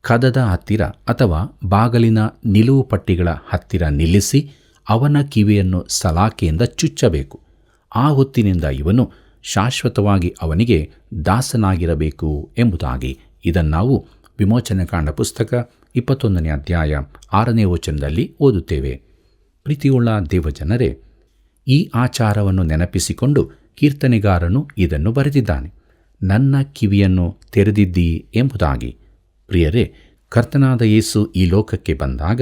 ಕದದ ಹತ್ತಿರ ಅಥವಾ ಬಾಗಿಲಿನ ನಿಲುವು ಪಟ್ಟಿಗಳ ಹತ್ತಿರ ನಿಲ್ಲಿಸಿ ಅವನ ಕಿವಿಯನ್ನು ಸಲಾಕೆಯಿಂದ ಚುಚ್ಚಬೇಕು. ಆ ಹೊತ್ತಿನಿಂದ ಇವನು ಶಾಶ್ವತವಾಗಿ ಅವನಿಗೆ ದಾಸನಾಗಿರಬೇಕು ಎಂಬುದಾಗಿ. ಇದನ್ನಾವು ವಿಮೋಚನಕಾಂಡ ಪುಸ್ತಕ 21ನೇ ಅಧ್ಯಾಯ 6ನೇ ವಚನದಲ್ಲಿ ಓದುತ್ತೇವೆ. ಪ್ರೀತಿಯುಳ್ಳ ದೇವಜನರೇ, ಈ ಆಚಾರವನ್ನು ನೆನಪಿಸಿಕೊಂಡು ಕೀರ್ತನೆಗಾರನು ಇದನ್ನು ಬರೆದಿದ್ದಾನೆ, ನನ್ನ ಕಿವಿಯನ್ನು ತೆರೆದಿದ್ದೀ ಎಂಬುದಾಗಿ. ಪ್ರಿಯರೇ, ಕರ್ತನಾದ ಯೇಸು ಈ ಲೋಕಕ್ಕೆ ಬಂದಾಗ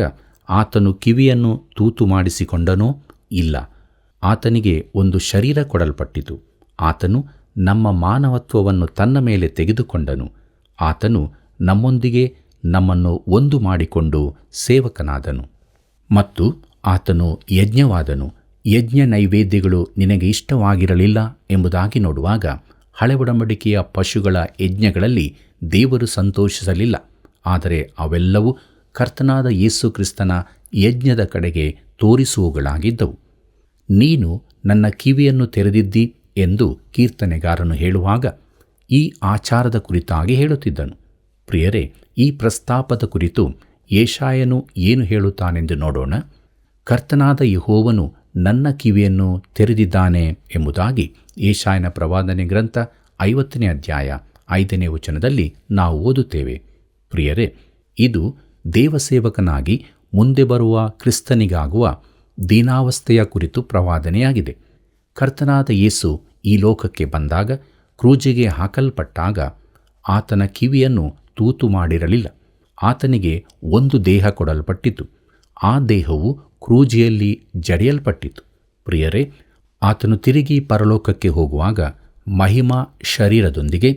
ಆತನು ಕಿವಿಯನ್ನು ತೂತು ಮಾಡಿಸಿಕೊಂಡನೋ? ಇಲ್ಲ. ಆತನಿಗೆ ಒಂದು ಶರೀರ ಕೊಡಲ್ಪಟ್ಟಿತು. ಆತನು ನಮ್ಮ ಮಾನವತ್ವವನ್ನು ತನ್ನ ಮೇಲೆ ತೆಗೆದುಕೊಂಡನು. ಆತನು ನಮ್ಮೊಂದಿಗೆ ನಮ್ಮನ್ನು ಒಂದು ಮಾಡಿಕೊಂಡು ಸೇವಕನಾದನು ಮತ್ತು ಆತನು ಯಜ್ಞವಾದನು. ಯಜ್ಞ ನೈವೇದ್ಯಗಳು ನಿನಗೆ ಇಷ್ಟವಾಗಿರಲಿಲ್ಲ ಎಂಬುದಾಗಿ ನೋಡುವಾಗ ಹಳೆ ಒಡಂಬಡಿಕೆಯ ಪಶುಗಳ ಯಜ್ಞಗಳಲ್ಲಿ ದೇವರು ಸಂತೋಷಿಸಲಿಲ್ಲ, ಆದರೆ ಅವೆಲ್ಲವೂ ಕರ್ತನಾದ ಯೇಸು ಕ್ರಿಸ್ತನ ಯಜ್ಞದ ಕಡೆಗೆ ತೋರಿಸುವುಗಳಾಗಿದ್ದವು. ನೀನು ನನ್ನ ಕಿವಿಯನ್ನು ತೆರೆದಿದ್ದಿ ಎಂದು ಕೀರ್ತನೆಗಾರನು ಹೇಳುವಾಗ ಈ ಆಚಾರದ ಕುರಿತಾಗಿ ಹೇಳುತ್ತಿದ್ದನು. ಪ್ರಿಯರೇ, ಈ ಪ್ರಸ್ತಾಪದ ಕುರಿತು ಯೆಶಾಯನು ಏನು ಹೇಳುತ್ತಾನೆಂದು ನೋಡೋಣ. ಕರ್ತನಾದ ಯೆಹೋವನು ನನ್ನ ಕಿವಿಯನ್ನು ತೆರೆದಿದ್ದಾನೆ ಎಂಬುದಾಗಿ ಯೆಶಾಯನ ಪ್ರವಾದನೆ ಗ್ರಂಥ 50ನೇ ಅಧ್ಯಾಯ 5ನೇ ವಚನದಲ್ಲಿ ನಾವು ಓದುತ್ತೇವೆ. ಪ್ರಿಯರೇ, ಇದು ದೇವಸೇವಕನಾಗಿ ಮುಂದೆ ಬರುವ ಕ್ರಿಸ್ತನಿಗಾಗುವ ದೀನಾವಸ್ಥೆಯ ಕುರಿತು ಪ್ರವಾದನೆಯಾಗಿದೆ. ಕರ್ತನಾದ ಯೇಸು ಈ ಲೋಕಕ್ಕೆ ಬಂದಾಗ, ಕ್ರೂಜಿಗೆ ಹಾಕಲ್ಪಟ್ಟಾಗ ಆತನ ಕಿವಿಯನ್ನು ತೂತು ಮಾಡಿರಲಿಲ್ಲ. ಆತನಿಗೆ ಒಂದು ದೇಹ ಕೊಡಲ್ಪಟ್ಟಿತು. ಆ ದೇಹವು ಕ್ರೂಜಿಯಲ್ಲಿ ಜಡಿಯಲ್ಪಟ್ಟಿತು. ಪ್ರಿಯರೇ, ಆತನು ತಿರುಗಿ ಪರಲೋಕಕ್ಕೆ ಹೋಗುವಾಗ ಮಹಿಮಾ ಶರೀರದೊಂದಿಗೆ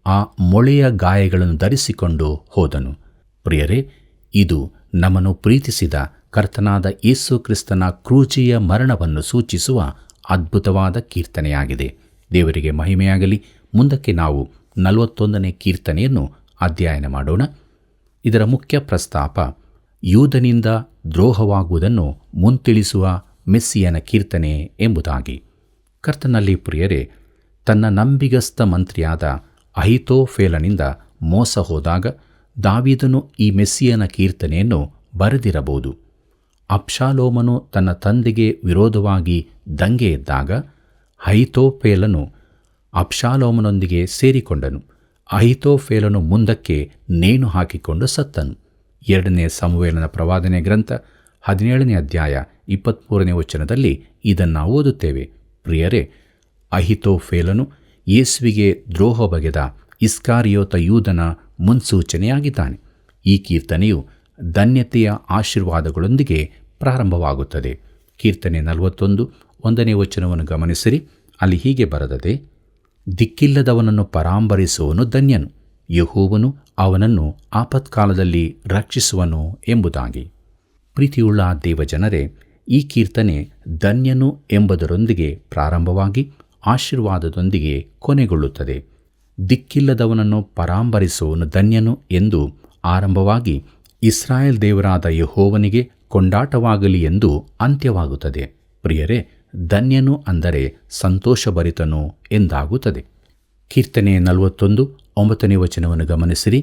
ಆ ಮೊಳೆಯ ಗಾಯಗಳನ್ನು ಧರಿಸಿಕೊಂಡು ಹೋದನು. ಪ್ರಿಯರೇ, ಇದು ನಮ್ಮನ್ನು ಪ್ರೀತಿಸಿದ ಕರ್ತನಾದ ಯೇಸು ಕ್ರಿಸ್ತನ ಕ್ರೂಜಿಯ ಮರಣವನ್ನು ಸೂಚಿಸುವ ಅದ್ಭುತವಾದ ಕೀರ್ತನೆಯಾಗಿದೆ. ದೇವರಿಗೆ ಮಹಿಮೆಯಾಗಲಿ. ಮುಂದಕ್ಕೆ ನಾವು 41ನೇ ಕೀರ್ತನೆಯನ್ನು ಅಧ್ಯಯನ ಮಾಡೋಣ. ಇದರ ಮುಖ್ಯ ಪ್ರಸ್ತಾಪ ಯೂದನಿಂದ ದ್ರೋಹವಾಗುವುದನ್ನು ಮುಂತಿಳಿಸುವ ಮೆಸ್ಸಿಯನ ಕೀರ್ತನೆ ಎಂಬುದಾಗಿ. ಕರ್ತನಲ್ಲಿ ಪ್ರಿಯರೇ, ತನ್ನ ನಂಬಿಗಸ್ತ ಮಂತ್ರಿಯಾದ ಅಹಿತೋಫೇಲನಿಂದ ಮೋಸ ಹೋದಾಗ ದಾವೀದನು ಈ ಮೆಸ್ಸಿಯನ ಕೀರ್ತನೆಯನ್ನು ಬರೆದಿರಬಹುದು. ಅಬ್ಷಾಲೋಮನು ತನ್ನ ತಂದೆಗೆ ವಿರೋಧವಾಗಿ ದಂಗೆ ಎದ್ದಾಗ ಅಹಿತೋಫೇಲನು ಅಬ್ಷಾಲೋಮನೊಂದಿಗೆ ಸೇರಿಕೊಂಡನು. ಅಹಿತೋಫೇಲನು ಮುಂದಕ್ಕೆ ನೇಣು ಹಾಕಿಕೊಂಡು ಸತ್ತನು. 2ನೇ ಸಮುವೇಲನ ಪ್ರವಾದನೆ ಗ್ರಂಥ 17ನೇ ಅಧ್ಯಾಯ 23ನೇ ವಚನದಲ್ಲಿ ಇದನ್ನು ಓದುತ್ತೇವೆ. ಪ್ರಿಯರೇ, ಅಹಿತೋಫೇಲನು ಯೇಸುವಿಗೆ ದ್ರೋಹ ಬಗೆದ ಇಸ್ಕಾರಿಯೋತ ಯೂದನ ಮುನ್ಸೂಚನೆಯಾಗಿದ್ದಾನೆ. ಈ ಕೀರ್ತನೆಯು ಧನ್ಯತೆಯ ಆಶೀರ್ವಾದಗಳೊಂದಿಗೆ ಪ್ರಾರಂಭವಾಗುತ್ತದೆ. ಕೀರ್ತನೆ 41 1ನೇ ವಚನವನ್ನು ಗಮನಿಸಿರಿ. ಅಲ್ಲಿ ಹೀಗೆ ಬರೆದದೆ, ದಿಕ್ಕಿಲ್ಲದವನನ್ನು ಪರಾಂಬರಿಸುವನು ಧನ್ಯನು, ಯೆಹೋವನು ಅವನನ್ನು ಆಪತ್ಕಾಲದಲ್ಲಿ ರಕ್ಷಿಸುವನು ಎಂಬುದಾಗಿ. ಪ್ರೀತಿಯುಳ್ಳ ದೇವಜನರೇ, ಈ ಕೀರ್ತನೆ ಧನ್ಯನು ಎಂಬುದರೊಂದಿಗೆ ಪ್ರಾರಂಭವಾಗಿ ಆಶೀರ್ವಾದದೊಂದಿಗೆ ಕೊನೆಗೊಳ್ಳುತ್ತದೆ. ದಿಕ್ಕಿಲ್ಲದವನನ್ನು ಪರಾಂಬರಿಸುವನು ಧನ್ಯನು ಎಂದು ಆರಂಭವಾಗಿ ಇಸ್ರಾಯೇಲ್ ದೇವರಾದ ಯೆಹೋವನಿಗೆ ಕೊಂಡಾಟವಾಗಲಿ ಎಂದು ಅಂತ್ಯವಾಗುತ್ತದೆ. ಪ್ರಿಯರೇ, ಧನ್ಯನು ಅಂದರೆ ಸಂತೋಷಭರಿತನು ಎಂದಾಗುತ್ತದೆ. ಕೀರ್ತನೆ 41 9ನೇ ವಚನವನ್ನು ಗಮನಿಸಿರಿ.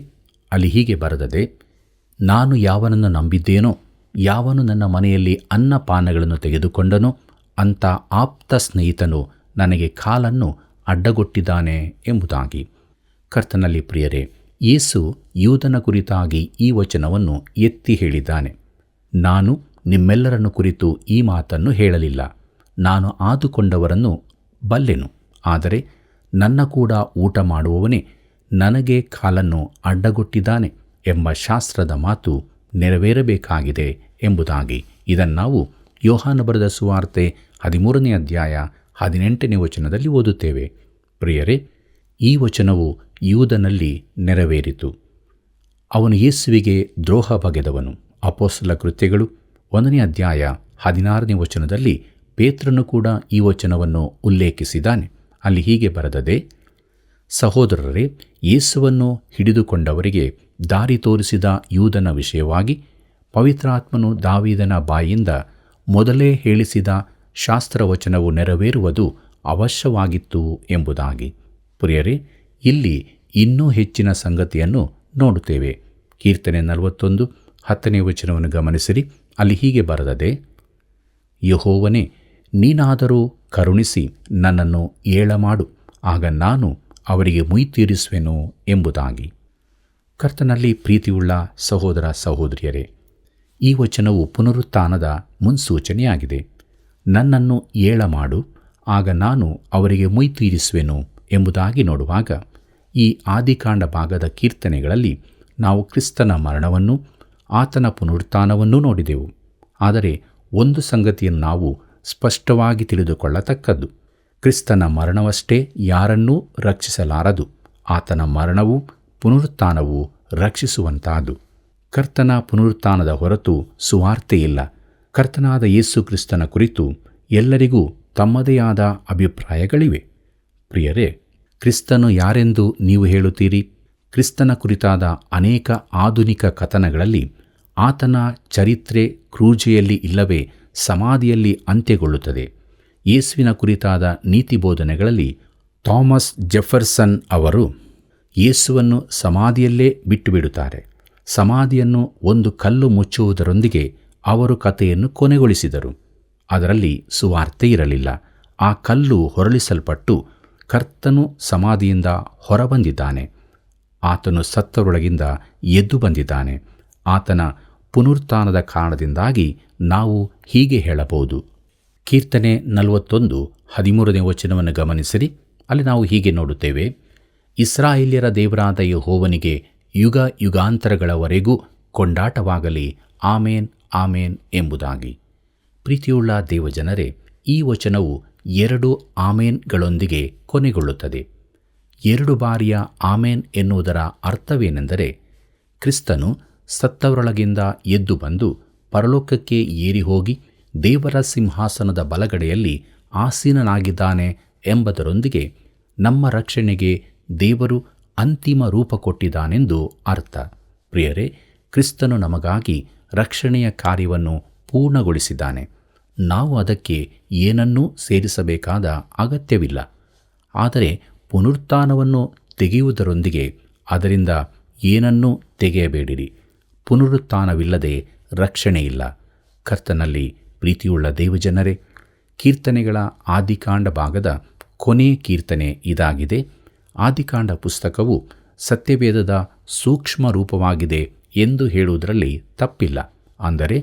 ಅಲ್ಲಿ ಹೀಗೆ ಬರೆದದೆ, ನಾನು ಯಾವನನ್ನು ನಂಬಿದ್ದೇನೋ, ಯಾವನು ನನ್ನ ಮನೆಯಲ್ಲಿ ಅನ್ನಪಾನಗಳನ್ನು ತೆಗೆದುಕೊಂಡನೋ, ಅಂಥ ಆಪ್ತ ಸ್ನೇಹಿತನು ನನಗೆ ಕಾಲನ್ನು ಅಡ್ಡಗೊಟ್ಟಿದ್ದಾನೆ ಎಂಬುದಾಗಿ. ಕರ್ತನಲ್ಲಿ ಪ್ರಿಯರೇ, ಯೇಸು ಯೂದನ ಕುರಿತಾಗಿ ಈ ವಚನವನ್ನು ಎತ್ತಿ ಹೇಳಿದ್ದಾನೆ. ನಾನು ನಿಮ್ಮೆಲ್ಲರನ್ನು ಕುರಿತು ಈ ಮಾತನ್ನು ಹೇಳಲಿಲ್ಲ. ನಾನು ಆದುಕೊಂಡವರನ್ನು ಬಲ್ಲೆನು, ಆದರೆ ನನ್ನ ಕೂಡ ಊಟ ಮಾಡುವವನೇ ನನಗೆ ಕಾಲನ್ನು ಅಡ್ಡಗೊಟ್ಟಿದ್ದಾನೆ ಎಂಬ ಶಾಸ್ತ್ರದ ಮಾತು ನೆರವೇರಬೇಕಾಗಿದೆ ಎಂಬುದಾಗಿ. ಇದನ್ನು ನಾವು ಯೋಹಾನ ಬರೆದ ಸುವಾರ್ತೆ 13ನೇ ಅಧ್ಯಾಯ 18ನೇ ವಚನದಲ್ಲಿ ಓದುತ್ತೇವೆ. ಪ್ರಿಯರೇ, ಈ ವಚನವು ಯೂದನಲ್ಲಿ ನೆರವೇರಿತು. ಅವನು ಯೇಸುವಿಗೆ ದ್ರೋಹ ಬಗೆದವನು. ಅಪೊಸ್ತಲ ಕೃತ್ಯಗಳು 1ನೇ ಅಧ್ಯಾಯ 16ನೇ ವಚನದಲ್ಲಿ ಪೇತ್ರನು ಕೂಡ ಈ ವಚನವನ್ನು ಉಲ್ಲೇಖಿಸಿದ್ದಾನೆ. ಅಲ್ಲಿ ಹೀಗೆ ಬರೆದದೆ, ಸಹೋದರರೇ, ಯೇಸುವನ್ನು ಹಿಡಿದುಕೊಂಡವರಿಗೆ ದಾರಿ ತೋರಿಸಿದ ಯೂದನ ವಿಷಯವಾಗಿ ಪವಿತ್ರಾತ್ಮನು ದಾವೀದನ ಬಾಯಿಂದ ಮೊದಲೇ ಹೇಳಿಸಿದ ಶಾಸ್ತ್ರವಚನವು ನೆರವೇರುವುದು ಅವಶ್ಯವಾಗಿತ್ತು ಎಂಬುದಾಗಿ. ಪ್ರಿಯರೇ, ಇಲ್ಲಿ ಇನ್ನೂ ಹೆಚ್ಚಿನ ಸಂಗತಿಯನ್ನು ನೋಡುತ್ತೇವೆ. ಕೀರ್ತನೆ 41 10ನೇ ವಚನವನ್ನು ಗಮನಿಸಿರಿ. ಅಲ್ಲಿ ಹೀಗೆ ಬರೆದದೆ, ಯೆಹೋವನೇ, ನೀನಾದರೂ ಕರುಣಿಸಿ ನನ್ನನ್ನು ಏಳಮಾಡು, ಆಗ ನಾನು ಅವರಿಗೆ ಮುಯ್ತೀರಿಸುವೆನು ಎಂಬುದಾಗಿ. ಕರ್ತನಲ್ಲಿ ಪ್ರೀತಿಯುಳ್ಳ ಸಹೋದರ ಸಹೋದರಿಯರೇ, ಈ ವಚನವು ಪುನರುತ್ಥಾನದ ಮುನ್ಸೂಚನೆಯಾಗಿದೆ. ನನ್ನನ್ನು ಏಳಮಾಡು, ಆಗ ನಾನು ಅವರಿಗೆ ಮುಯ್ತೀರಿಸುವೆನು ಎಂಬುದಾಗಿ ನೋಡುವಾಗ, ಈ ಆದಿಕಾಂಡ ಭಾಗದ ಕೀರ್ತನೆಗಳಲ್ಲಿ ನಾವು ಕ್ರಿಸ್ತನ ಮರಣವನ್ನು, ಆತನ ಪುನರುತ್ಥಾನವನ್ನೂ ನೋಡಿದೆವು. ಆದರೆ ಒಂದು ಸಂಗತಿಯನ್ನು ನಾವು ಸ್ಪಷ್ಟವಾಗಿ ತಿಳಿದುಕೊಳ್ಳತಕ್ಕದ್ದು, ಕ್ರಿಸ್ತನ ಮರಣವಷ್ಟೇ ಯಾರನ್ನೂ ರಕ್ಷಿಸಲಾರದು. ಆತನ ಮರಣವು ಪುನರುತ್ಥಾನವು ರಕ್ಷಿಸುವಂತಾದು. ಕರ್ತನ ಪುನರುತ್ಥಾನದ ಹೊರತು ಸುವಾರ್ತೆಯಿಲ್ಲ. ಕರ್ತನಾದ ಯೇಸು ಕ್ರಿಸ್ತನ ಕುರಿತು ಎಲ್ಲರಿಗೂ ತಮ್ಮದೇ ಆದ ಅಭಿಪ್ರಾಯಗಳಿವೆ. ಪ್ರಿಯರೇ, ಕ್ರಿಸ್ತನು ಯಾರೆಂದು ನೀವು ಹೇಳುತ್ತೀರಿ? ಕ್ರಿಸ್ತನ ಕುರಿತಾದ ಅನೇಕ ಆಧುನಿಕ ಕಥನಗಳಲ್ಲಿ ಆತನ ಚರಿತ್ರೆ ಕ್ರೂಜೆಯಲ್ಲಿ ಇಲ್ಲವೇ ಸಮಾಧಿಯಲ್ಲಿ ಅಂತ್ಯಗೊಳ್ಳುತ್ತದೆ. ಯೇಸುವಿನ ಕುರಿತಾದ ನೀತಿಬೋಧನೆಗಳಲ್ಲಿ ಥಾಮಸ್ ಜೆಫರ್ಸನ್ ಅವರು ಯೇಸುವನ್ನು ಸಮಾಧಿಯಲ್ಲೇ ಬಿಟ್ಟುಬಿಡುತ್ತಾರೆ. ಸಮಾಧಿಯನ್ನು ಒಂದು ಕಲ್ಲು ಮುಚ್ಚುವುದರೊಂದಿಗೆ ಅವರು ಕಥೆಯನ್ನು ಕೊನೆಗೊಳಿಸಿದರು. ಅದರಲ್ಲಿ ಸುವಾರ್ತೆ ಇರಲಿಲ್ಲ. ಆ ಕಲ್ಲು ಹೊರಳಿಸಲ್ಪಟ್ಟು ಕರ್ತನು ಸಮಾಧಿಯಿಂದ ಹೊರಬಂದಿದ್ದಾನೆ. ಆತನು ಸತ್ತವರೊಳಗಿಂದ ಎದ್ದು ಬಂದಿದ್ದಾನೆ. ಆತನ ಪುನರುತ್ಥಾನದ ಕಾರಣದಿಂದಾಗಿ ನಾವು ಹೀಗೆ ಹೇಳಬಹುದು. ಕೀರ್ತನೆ 41 13ನೇ ವಚನವನ್ನು ಗಮನಿಸಿರಿ. ಅಲ್ಲಿ ನಾವು ಹೀಗೆ ನೋಡುತ್ತೇವೆ, ಇಸ್ರಾಯೇಲ್ಯರ ದೇವರಾದ ಯೆಹೋವನಿಗೆ ಯುಗ ಯುಗಾಂತರಗಳವರೆಗೂ ಕೊಂಡಾಟವಾಗಲಿ, ಆಮೇನ್ ಆಮೇನ್ ಎಂಬುದಾಗಿ. ಪ್ರೀತಿಯುಳ್ಳ ದೇವಜನರೇ, ಈ ವಚನವು 2 ಆಮೇನ್ಗಳೊಂದಿಗೆ ಕೊನೆಗೊಳ್ಳುತ್ತದೆ. 2 ಬಾರಿಯ ಆಮೇನ್ ಎನ್ನುವುದರ ಅರ್ಥವೇನೆಂದರೆ, ಕ್ರಿಸ್ತನು ಸತ್ತವರೊಳಗಿಂದ ಎದ್ದು ಬಂದು ಪರಲೋಕಕ್ಕೆ ಏರಿ ಹೋಗಿ ದೇವರ ಸಿಂಹಾಸನದ ಬಲಗಡೆಯಲ್ಲಿ ಆಸೀನನಾಗಿದ್ದಾನೆ ಎಂಬುದರೊಂದಿಗೆ ನಮ್ಮ ರಕ್ಷಣೆಗೆ ದೇವರು ಅಂತಿಮ ರೂಪ ಕೊಟ್ಟಿದ್ದಾನೆಂದು ಅರ್ಥ. ಪ್ರಿಯರೇ, ಕ್ರಿಸ್ತನು ನಮಗಾಗಿ ರಕ್ಷಣೆಯ ಕಾರ್ಯವನ್ನು ಪೂರ್ಣಗೊಳಿಸಿದ್ದಾನೆ. ನಾವು ಅದಕ್ಕೆ ಏನನ್ನೂ ಸೇರಿಸಬೇಕಾದ ಅಗತ್ಯವಿಲ್ಲ. ಆದರೆ ಪುನರುತ್ಥಾನವನ್ನು ತೆಗೆಯುವುದರೊಂದಿಗೆ ಅದರಿಂದ ಏನನ್ನೂ ತೆಗೆಯಬೇಡಿರಿ. ಪುನರುತ್ಥಾನವಿಲ್ಲದೆ ರಕ್ಷಣೆಯಿಲ್ಲ. ಕರ್ತನಲ್ಲಿ ಪ್ರೀತಿಯುಳ್ಳ ದೇವಜನರೇ, ಕೀರ್ತನೆಗಳ ಆದಿಕಾಂಡ ಭಾಗದ ಕೊನೆಯ ಕೀರ್ತನೆ ಇದಾಗಿದೆ. ಆದಿಕಾಂಡ ಪುಸ್ತಕವು ಸತ್ಯವೇದದ ಸೂಕ್ಷ್ಮ ರೂಪವಾಗಿದೆ ಎಂದು ಹೇಳುವುದರಲ್ಲಿ ತಪ್ಪಿಲ್ಲ. ಅಂದರೆ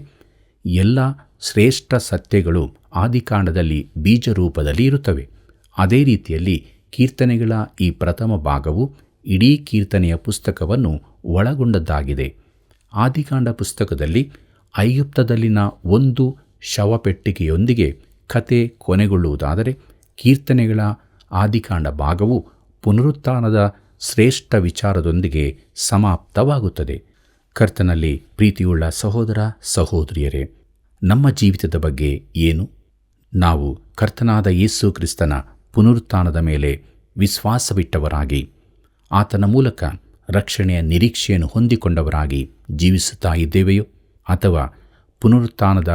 ಎಲ್ಲ ಶ್ರೇಷ್ಠ ಸತ್ಯಗಳು ಆದಿಕಾಂಡದಲ್ಲಿ ಬೀಜ ರೂಪದಲ್ಲಿ ಇರುತ್ತವೆ. ಅದೇ ರೀತಿಯಲ್ಲಿ ಕೀರ್ತನೆಗಳ ಈ ಪ್ರಥಮ ಭಾಗವು ಇಡೀ ಕೀರ್ತನೆಯ ಪುಸ್ತಕವನ್ನು ಒಳಗೊಂಡದ್ದಾಗಿದೆ. ಆದಿಕಾಂಡ ಪುಸ್ತಕದಲ್ಲಿ ಐಗುಪ್ತದಲ್ಲಿನ ಒಂದು ಶವಪೆಟ್ಟಿಗೆಯೊಂದಿಗೆ ಕತೆ ಕೊನೆಗೊಳ್ಳುವುದಾದರೆ, ಕೀರ್ತನೆಗಳ ಆದಿಕಾಂಡ ಭಾಗವು ಪುನರುತ್ಥಾನದ ಶ್ರೇಷ್ಠ ವಿಚಾರದೊಂದಿಗೆ ಸಮಾಪ್ತವಾಗುತ್ತದೆ. ಕರ್ತನಲ್ಲಿ ಪ್ರೀತಿಯುಳ್ಳ ಸಹೋದರ ಸಹೋದರಿಯರೇ, ನಮ್ಮ ಜೀವಿತದ ಬಗ್ಗೆ ಏನು? ನಾವು ಕರ್ತನಾದ ಯೇಸು ಕ್ರಿಸ್ತನ ಪುನರುತ್ಥಾನದ ಮೇಲೆ ವಿಶ್ವಾಸವಿಟ್ಟವರಾಗಿ, ಆತನ ಮೂಲಕ ರಕ್ಷಣೆಯ ನಿರೀಕ್ಷೆಯನ್ನು ಹೊಂದಿಕೊಂಡವರಾಗಿ ಜೀವಿಸುತ್ತಾ ಇದ್ದೇವೆಯೋ? ಅಥವಾ ಪುನರುತ್ಥಾನದ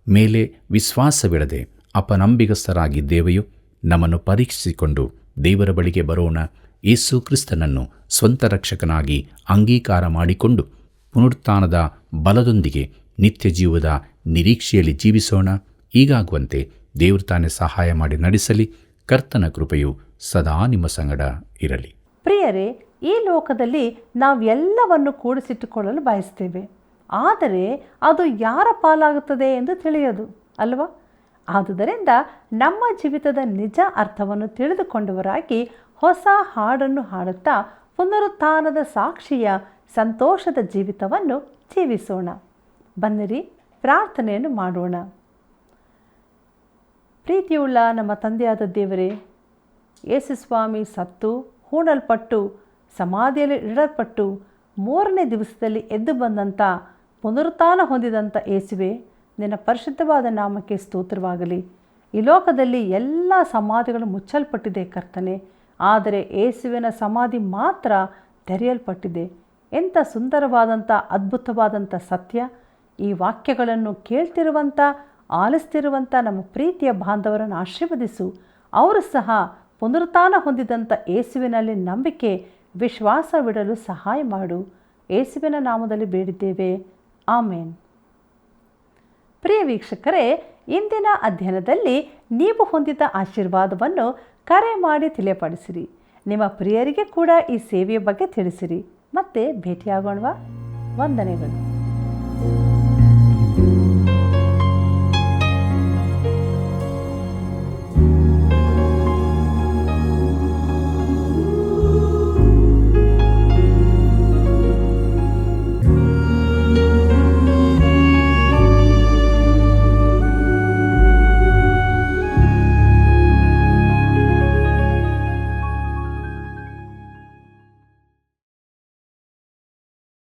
ಮೇಲೆ ವಿಶ್ವಾಸವಿಡದೆ ಅಪನಂಬಿಗಸ್ತರಾಗಿದ್ದೇವೆಯೋ? ನಮ್ಮನ್ನು ಪರೀಕ್ಷಿಸಿಕೊಂಡು ದೇವರ ಬಳಿಗೆ ಬರೋಣ. ಯೇಸು ಕ್ರಿಸ್ತನನ್ನು ಸ್ವಂತ ರಕ್ಷಕನಾಗಿ ಅಂಗೀಕಾರ ಮಾಡಿಕೊಂಡು ಪುನರುತ್ಥಾನದ ಬಲದೊಂದಿಗೆ ನಿತ್ಯ ಜೀವದ ನಿರೀಕ್ಷೆಯಲ್ಲಿ ಜೀವಿಸೋಣ. ಹೀಗಾಗುವಂತೆ ದೇವರು ತಾನೇ ಸಹಾಯ ಮಾಡಿ ನಡೆಸಲಿ. ಕರ್ತನ ಕೃಪೆಯು ಸದಾ ನಿಮ್ಮ ಸಂಗಡ ಇರಲಿ. ಪ್ರಿಯರೇ, ಈ ಲೋಕದಲ್ಲಿ ನಾವೆಲ್ಲವನ್ನು ಕೂಡಿಸಿಟ್ಟುಕೊಳ್ಳಲು ಬಯಸ್ತೇವೆ, ಆದರೆ ಅದು ಯಾರ ಪಾಲಾಗುತ್ತದೆ ಎಂದು ತಿಳಿಯದು ಅಲ್ವಾ? ಆದುದರಿಂದ ನಮ್ಮ ಜೀವಿತದ ನಿಜ ಅರ್ಥವನ್ನು ತಿಳಿದುಕೊಂಡವರಾಗಿ ಹೊಸ ಹಾಡನ್ನು ಹಾಡುತ್ತಾ ಪುನರುತ್ಥಾನದ ಸಾಕ್ಷಿಯ ಸಂತೋಷದ ಜೀವಿತವನ್ನು ಜೀವಿಸೋಣ. ಬನ್ನಿರಿ, ಪ್ರಾರ್ಥನೆಯನ್ನು ಮಾಡೋಣ. ಪ್ರೀತಿಯುಳ್ಳ ನಮ್ಮ ತಂದೆಯಾದ ದೇವರೇ, ಯೇಸು ಸ್ವಾಮಿ ಸತ್ತು ಹೂಣಲ್ಪಟ್ಟು ಸಮಾಧಿಯಲ್ಲಿ ಇಡಲ್ಪಟ್ಟು 3ನೇ ದಿವಸದಲ್ಲಿ ಎದ್ದು ಬಂದಂಥ ಪುನರುತ್ಥಾನ ಹೊಂದಿದಂಥ ಯೇಸುವೆ, ನಿನ್ನ ಪರಿಶುದ್ಧವಾದ ನಾಮಕ್ಕೆ ಸ್ತೋತ್ರವಾಗಲಿ. ಈ ಲೋಕದಲ್ಲಿ ಎಲ್ಲ ಸಮಾಧಿಗಳು ಮುಚ್ಚಲ್ಪಟ್ಟಿದೆ ಕರ್ತನೆ, ಆದರೆ ಯೇಸುವಿನ ಸಮಾಧಿ ಮಾತ್ರ ತೆರೆಯಲ್ಪಟ್ಟಿದೆ. ಎಂಥ ಸುಂದರವಾದಂಥ ಅದ್ಭುತವಾದಂಥ ಸತ್ಯ! ಈ ವಾಕ್ಯಗಳನ್ನು ಕೇಳ್ತಿರುವಂಥ ಆಲಿಸ್ತಿರುವಂಥ ನಮ್ಮ ಪ್ರೀತಿಯ ಬಾಂಧವರನ್ನು ಆಶೀರ್ವದಿಸು. ಅವರು ಸಹ ಪುನರುತ್ಥಾನ ಹೊಂದಿದಂಥ ಯೇಸುವಿನಲ್ಲಿ ನಂಬಿಕೆ ವಿಶ್ವಾಸವಿಡಲು ಸಹಾಯ ಮಾಡು. ಯೇಸುವಿನ ನಾಮದಲ್ಲಿ ಬೇಡಿದ್ದೇವೆ, ಆಮೇನ್. ಪ್ರಿಯ ವೀಕ್ಷಕರೇ, ಇಂದಿನ ಅಧ್ಯಯನದಲ್ಲಿ ನೀವು ಹೊಂದಿದ ಆಶೀರ್ವಾದವನ್ನು ಕರೆ ಮಾಡಿ ತಿಳಿಯಪಡಿಸಿರಿ. ನಿಮ್ಮ ಪ್ರಿಯರಿಗೆ ಕೂಡ ಈ ಸೇವೆಯ ಬಗ್ಗೆ ತಿಳಿಸಿರಿ. ಮತ್ತೆ ಭೇಟಿಯಾಗೋಣವಾ? ವಂದನೆಗಳು.